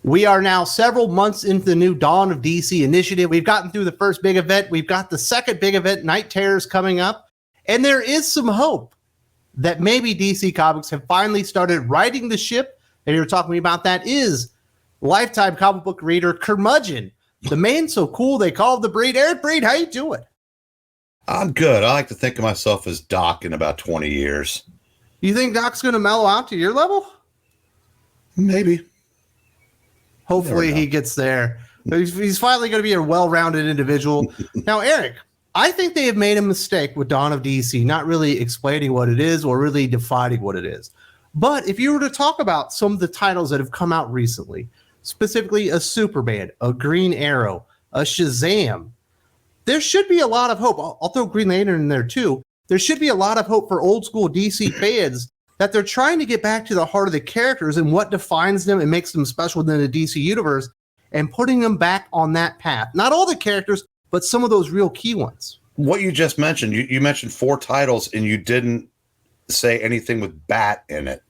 We are now several months into the new Dawn of DC initiative. We've gotten through the first big event. We've got the second big event, Night Terrors, coming up. And there is some hope that maybe DC Comics have finally started righting the ship. And you're talking about that is lifetime comic book reader Curmudgeon, the man so cool they call the Breen. Eric Breen, how you doing? I'm good. I like to think of myself as Doc in about 20 years. You think Doc's going to mellow out to your level? Maybe. Hopefully he gets there. He's finally going to be a well-rounded individual. Now, Eric, I think they have made a mistake with Dawn of DC, not really explaining what it is or really defining what it is. But if you were to talk about some of the titles that have come out recently, specifically a Superman, a Green Arrow, a Shazam, there should be a lot of hope. I'll throw Green Lantern in there too. There should be a lot of hope for old school DC fans that they're trying to get back to the heart of the characters and what defines them and makes them special within the DC universe and putting them back on that path. Not all the characters, but some of those real key ones. What you just mentioned, you mentioned 4 titles and you didn't say anything with Bat in it.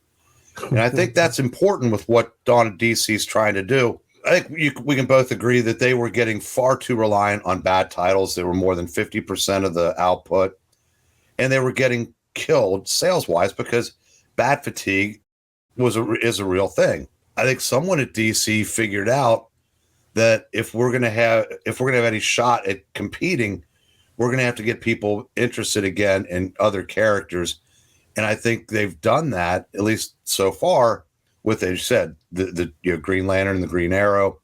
And I think that's important with what Dawn of DC is trying to do. I think we can both agree that they were getting far too reliant on bad titles. They were more than 50% of the output. And they were getting killed sales-wise because bat fatigue is a real thing. I think someone at DC figured out that if we're gonna have any shot at competing, we're gonna have to get people interested again in other characters. And I think they've done that, at least so far, with, as you said, the Green Lantern and the Green Arrow.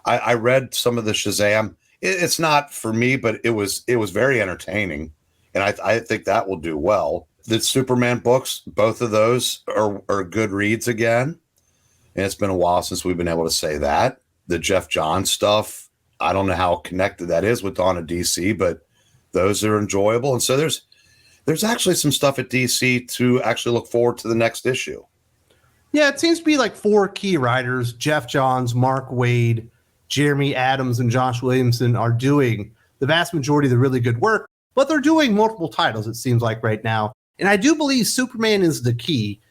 I read some of the Shazam. It's not for me, but it was very entertaining, and I think that will do well. The Superman books, both of those are good reads again. And it's been a while since we've been able to say that. The Jeff Johns stuff, I don't know how connected that is with Dawn of DC, but those are enjoyable. And so there's actually some stuff at DC to actually look forward to the next issue. Yeah, it seems to be like 4 key writers, Jeff Johns, Mark Waid, Jeremy Adams, and Josh Williamson are doing the vast majority of the really good work, but they're doing multiple titles, it seems like right now. And I do believe Superman is the key.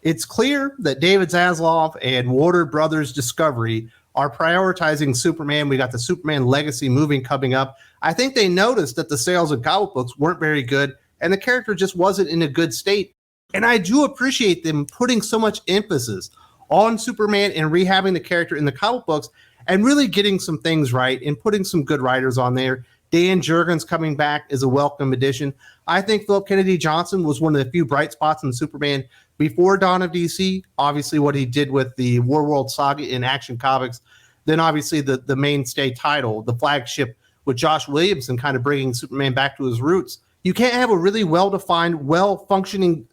It's clear that David Zaslav and Warner Brothers Discovery are prioritizing Superman. We got the Superman Legacy movie coming up. I think they noticed that the sales of comic books weren't very good, and the character just wasn't in a good state. And I do appreciate them putting so much emphasis on Superman and rehabbing the character in the comic books and really getting some things right and putting some good writers on there. Dan Jurgens coming back is a welcome addition. I think Philip Kennedy Johnson was one of the few bright spots in Superman before Dawn of DC. Obviously, what he did with the War World Saga in Action Comics. Then, obviously, the mainstay title, the flagship with Josh Williamson kind of bringing Superman back to his roots. You can't have a really well-defined, well-functioning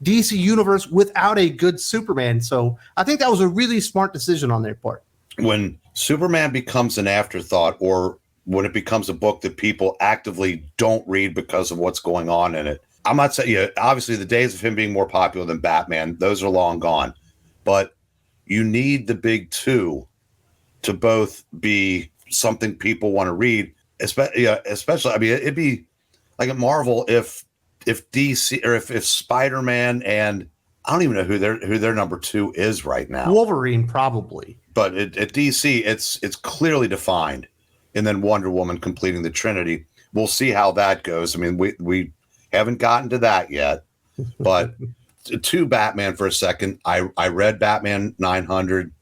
DC universe without a good Superman. So I think that was a really smart decision on their part. When Superman becomes an afterthought, or when it becomes a book that people actively don't read because of what's going on in it. I'm not saying, obviously the days of him being more popular than Batman, those are long gone. But you need the big two to both be something people want to read. Especially, I mean, it'd be like at Marvel if DC or if Spider-Man, and I don't even know who their number 2 is right now. Wolverine, probably. But at DC, it's clearly defined. And then Wonder Woman completing the Trinity. We'll see how that goes. I mean, we haven't gotten to that yet. But to Batman for a second, I read Batman 900,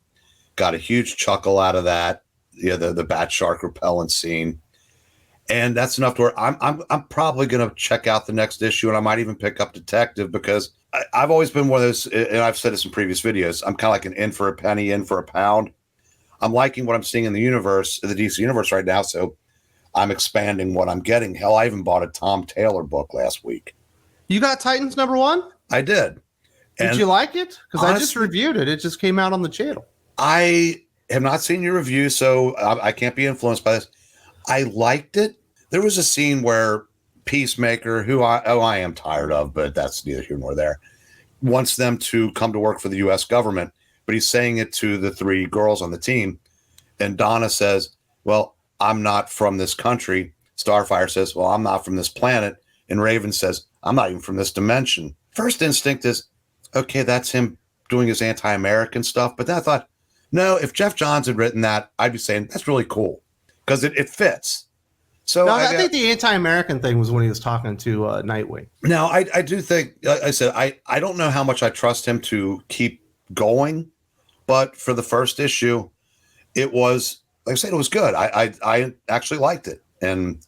got a huge chuckle out of that. The Bat Shark repellent scene. And that's enough to where I'm probably going to check out the next issue, and I might even pick up Detective, because I've always been one of those, and I've said this in previous videos, I'm kind of like an in for a penny, in for a pound. I'm liking what I'm seeing in the universe, the DC universe right now, so I'm expanding what I'm getting. Hell, I even bought a Tom Taylor book last week. You got Titans #1? I did. Did you like it? Because I just reviewed it. It just came out on the channel. I have not seen your review, so I can't be influenced by this. I liked it. There was a scene where Peacemaker, who I am tired of, but that's neither here nor there, wants them to come to work for the U.S. government, but he's saying it to the 3 girls on the team. And Donna says, well, I'm not from this country. Starfire says, well, I'm not from this planet. And Raven says, I'm not even from this dimension. First instinct is, okay, that's him doing his anti-American stuff. But then I thought, No, if Jeff Johns had written that, I'd be saying that's really cool because it fits. So no, I think the anti-American thing was when he was talking to Nightwing. Now, I do think, like I said, I don't know how much I trust him to keep going, but for the first issue, it was, like I said, it was good. I actually liked it. And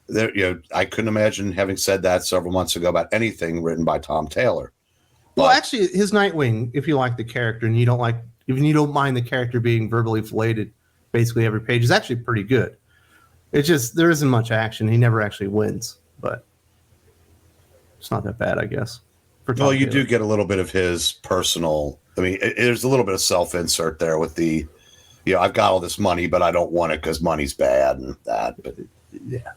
there, I couldn't imagine having said that several months ago about anything written by Tom Taylor. Well, actually, his Nightwing, if you like the character and you don't mind the character being verbally filleted basically every page, is actually pretty good. It's just there isn't much action. He never actually wins, but it's not that bad, I guess. Well, you do get a little bit of his personal. I mean, there's a little bit of self-insert there with the, I've got all this money, but I don't want it because money's bad and that. But yeah,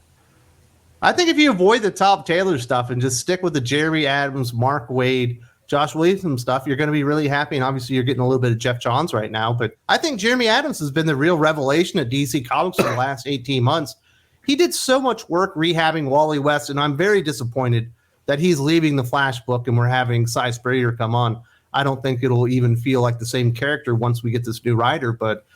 I think if you avoid the Tom Taylor stuff and just stick with the Jeremy Adams, Mark Waid, Josh Williamson stuff, you're going to be really happy. And obviously, you're getting a little bit of Jeff Johns right now. But I think Jeremy Adams has been the real revelation at DC Comics in the last 18 months. He did so much work rehabbing Wally West, and I'm very disappointed that he's leaving the Flash book and we're having Cy Sprayer come on. I don't think it'll even feel like the same character once we get this new writer. But,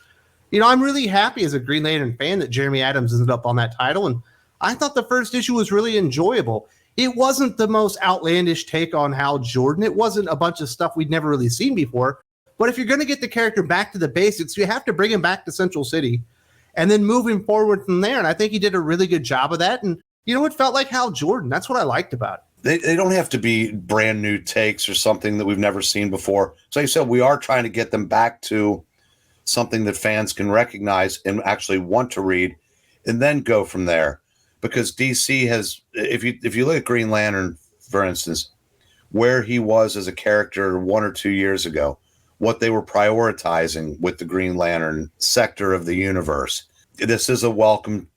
I'm really happy as a Green Lantern fan that Jeremy Adams ended up on that title. And I thought the first issue was really enjoyable. It wasn't the most outlandish take on Hal Jordan. It wasn't a bunch of stuff we'd never really seen before. But if you're going to get the character back to the basics, you have to bring him back to Central City and then move him forward from there. And I think he did a really good job of that. And, it felt like Hal Jordan. That's what I liked about it. They don't have to be brand new takes or something that we've never seen before. So you said we are trying to get them back to something that fans can recognize and actually want to read and then go from there. Because DC has, if you look at Green Lantern, for instance, where he was as a character 1 or 2 years ago, what they were prioritizing with the Green Lantern sector of the universe, this is a welcome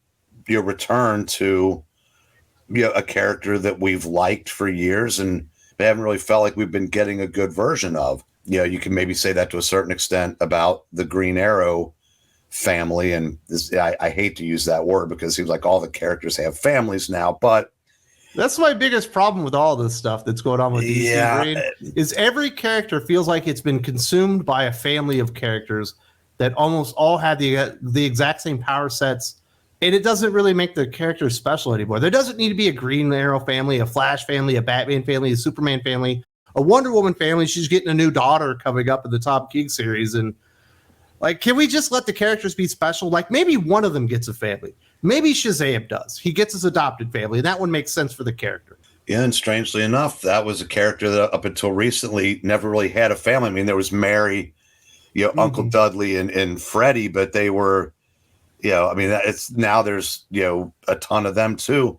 return to a character that we've liked for years and haven't really felt like we've been getting a good version of. You can maybe say that to a certain extent about the Green Arrow family, and this, I hate to use that word because it seems like all the characters have families now, but that's my biggest problem with all this stuff that's going on with DC Green, is every character feels like it's been consumed by a family of characters that almost all have the exact same power sets, and it doesn't really make the characters special anymore. There doesn't need to be a Green Arrow family, a Flash family, a Batman family, a Superman family, a Wonder Woman family. She's getting a new daughter coming up in the Tom King series, and can we just let the characters be special? Maybe one of them gets a family. Maybe Shazam does. He gets his adopted family, and that one makes sense for the character. Yeah, and strangely enough, that was a character that up until recently never really had a family. I mean, there was Mary, Uncle Dudley and Freddie, but they were, it's now there's, a ton of them too.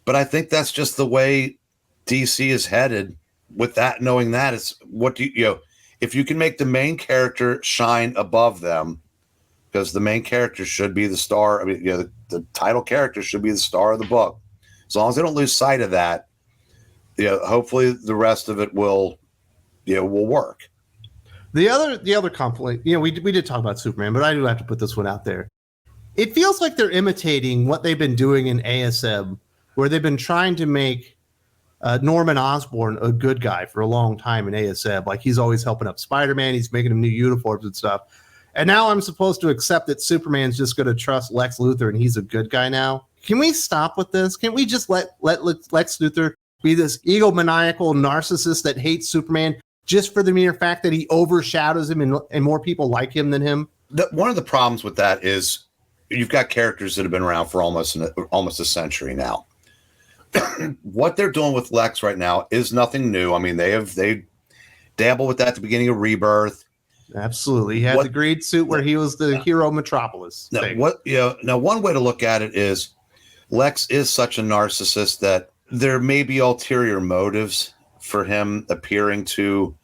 But I think that's just the way DC is headed with that, knowing that it's if you can make the main character shine above them, because the main character should be the star. I mean, the title character should be the star of the book. As long as they don't lose sight of that, hopefully the rest of it will work. The other complaint, we did talk about Superman, but I do have to put this one out there. It feels like they're imitating what they've been doing in ASM, where they've been trying to make Norman Osborn a good guy for a long time in ASM. He's always helping up Spider-Man. He's making him new uniforms and stuff. And now I'm supposed to accept that Superman's just going to trust Lex Luthor and he's a good guy now. Can we stop with this? Can we just let Lex Luthor be this egomaniacal narcissist that hates Superman just for the mere fact that he overshadows him and more people like him than him? One of the problems with that is you've got characters that have been around for almost a century now. What they're doing with Lex right now is nothing new. I mean, they dabble with that at the beginning of Rebirth. Absolutely. He had the green suit where he was the hero Metropolis. Now one way to look at it is Lex is such a narcissist that there may be ulterior motives for him appearing to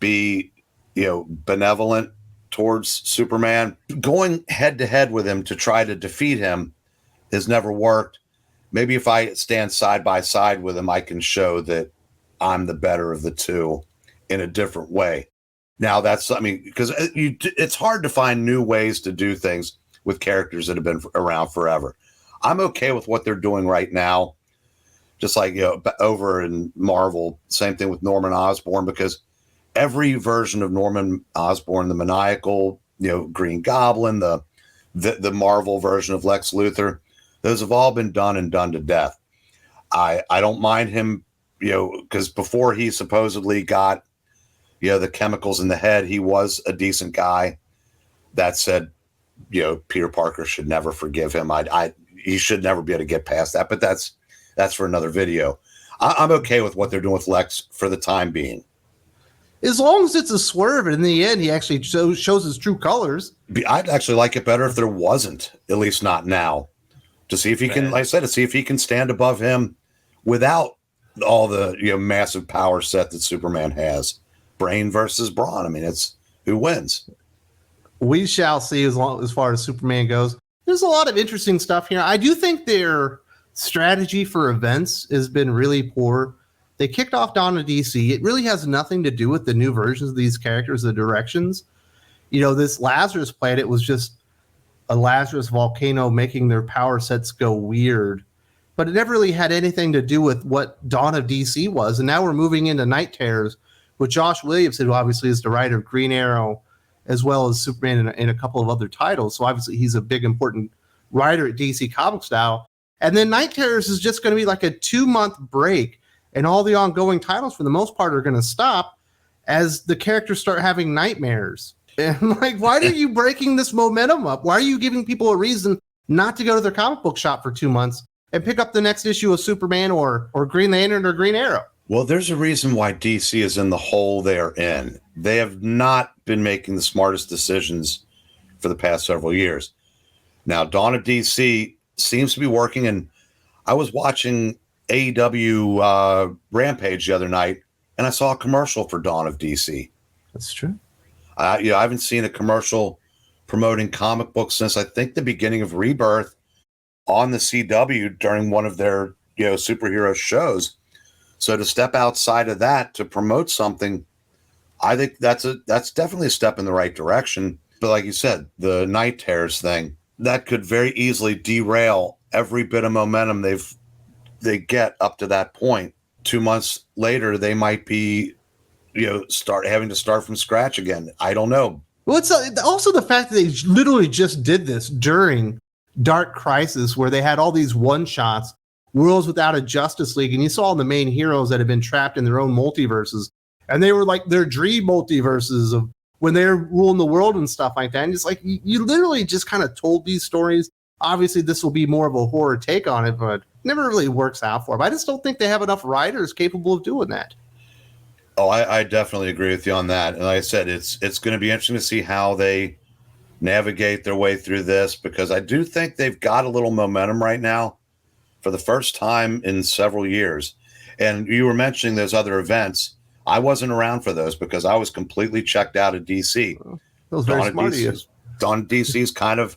be, benevolent towards Superman. Going head to head with him to try to defeat him has never worked. Maybe if I stand side by side with him, I can show that I'm the better of the two in a different way. Now because it's hard to find new ways to do things with characters that have been around forever. I'm okay with what they're doing right now. Just like, over in Marvel, same thing with Norman Osborn, because every version of Norman Osborn, the maniacal, Green Goblin, the Marvel version of Lex Luthor. Those have all been done and done to death. I don't mind him, because before he supposedly got, the chemicals in the head, he was a decent guy. That said, Peter Parker should never forgive him. He should never be able to get past that, but that's for another video. I'm okay with what they're doing with Lex for the time being. As long as it's a swerve, and in the end, he actually shows his true colors. I'd actually like it better if there wasn't, at least not now, to see if he can, like I said, to see if he can stand above him without all the massive power set that Superman has. Brain versus brawn. I mean, it's who wins. We shall see as far as Superman goes. There's a lot of interesting stuff here. I do think their strategy for events has been really poor. They kicked off Dawn of DC. It really has nothing to do with the new versions of these characters, the directions. This Lazarus Planet was just a Lazarus volcano making their power sets go weird. But it never really had anything to do with what Dawn of DC was. And now we're moving into Night Terrors with Josh Williamson, who obviously is the writer of Green Arrow, as well as Superman in a couple of other titles. So obviously he's a big, important writer at DC Comics now. And then Night Terrors is just going to be like a 2-month break, and all the ongoing titles for the most part are going to stop as the characters start having nightmares. And why are you breaking this momentum up? Why are you giving people a reason not to go to their comic book shop for 2 months and pick up the next issue of Superman or Green Lantern or Green Arrow? Well, there's a reason why DC is in the hole they're in. They have not been making the smartest decisions for the past several years. Now, Dawn of DC seems to be working, and I was watching AEW Rampage the other night, and I saw a commercial for Dawn of DC. That's true. I haven't seen a commercial promoting comic books since I think the beginning of Rebirth on the CW during one of their superhero shows. So to step outside of that to promote something, I think that's definitely a step in the right direction. But like you said, the Night Terrors thing, that could very easily derail every bit of momentum they get up to that point. 2 months later, they might be, having to start from scratch again. I don't know. Well, it's also the fact that they literally just did this during Dark Crisis, where they had all these one-shots, Worlds Without a Justice League, and you saw the main heroes that had been trapped in their own multiverses, and they were like their dream multiverses of when they're ruling the world and stuff like that. And it's like you literally just kind of told these stories. Obviously, this will be more of a horror take on it, but it never really works out for them. I just don't think they have enough writers capable of doing that. Oh, I definitely agree with you on that. And like I said, it's going to be interesting to see how they navigate their way through this, because I do think they've got a little momentum right now for the first time in several years. And you were mentioning those other events. I wasn't around for those because I was completely checked out of DC. That was very smart of you. Dawn of DC is kind of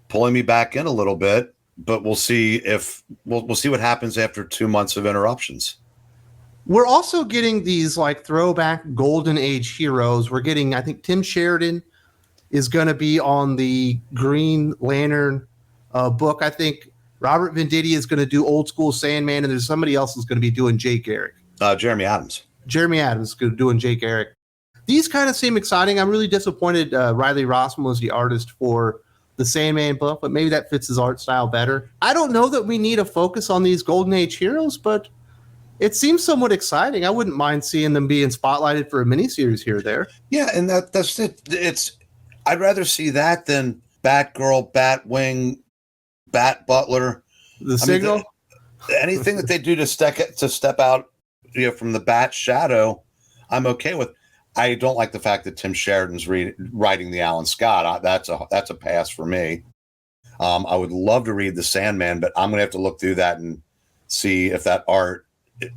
pulling me back in a little bit, but we'll see if we'll see what happens after 2 months of interruptions. We're also getting these like throwback golden age heroes. We're getting, I think Tim Sheridan is going to be on the Green Lantern book. I think Robert Venditti is going to do old school Sandman, and there's somebody else who's going to be doing Jake Garrick. Jeremy Adams. Jeremy Adams is doing Jake Garrick. These kind of seem exciting. I'm really disappointed Riley Rossman was the artist for the Sandman book, but maybe that fits his art style better. I don't know that we need a focus on these golden age heroes, but it seems somewhat exciting. I wouldn't mind seeing them being spotlighted for a miniseries here or there. Yeah, and that's it. I'd rather see that than Batgirl, Batwing, Bat Butler. The Signal? Anything that they do to step out from the Bat shadow, I'm okay with. I don't like the fact that Tim Sheridan's writing the Alan Scott. That's a pass for me. I would love to read the Sandman, but I'm going to have to look through that and see if that art,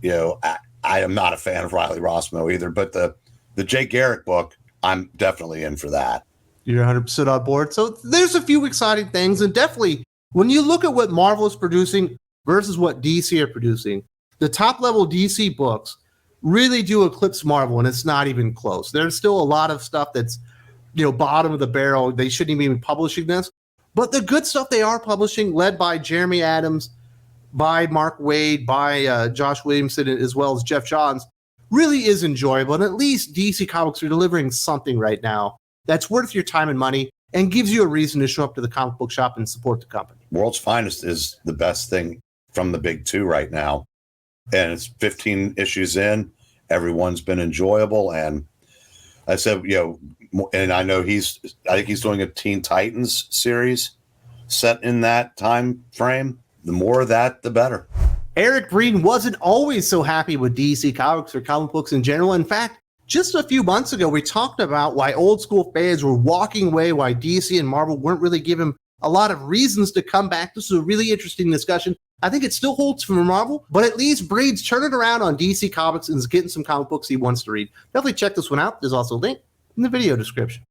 I am not a fan of Riley Rossmo either, but the Jake Garrick book, I'm definitely in for that. You're 100% on board. So there's a few exciting things, and definitely when you look at what Marvel is producing versus what DC are producing, the top level DC books really do eclipse Marvel, and it's not even close. There's still a lot of stuff that's, bottom of the barrel. They shouldn't even be publishing this. But the good stuff they are publishing, led by Jeremy Adams, by Mark Waid, by Josh Williamson, as well as Jeff Johns, really is enjoyable. And at least DC Comics are delivering something right now. that's worth your time and money and gives you a reason to show up to the comic book shop and support the company. World's Finest is the best thing from the big two right now. And it's 15 issues in. Everyone's been enjoyable. And I said, and I know I think he's doing a Teen Titans series set in that time frame. The more of that, the better. Eric Breen wasn't always so happy with DC Comics or comic books in general. In fact, just a few months ago, we talked about why old school fans were walking away, why DC and Marvel weren't really giving a lot of reasons to come back. This is a really interesting discussion. I think it still holds for Marvel, but at least Breen's turning around on DC Comics and is getting some comic books he wants to read. Definitely check this one out. There's also a link in the video description.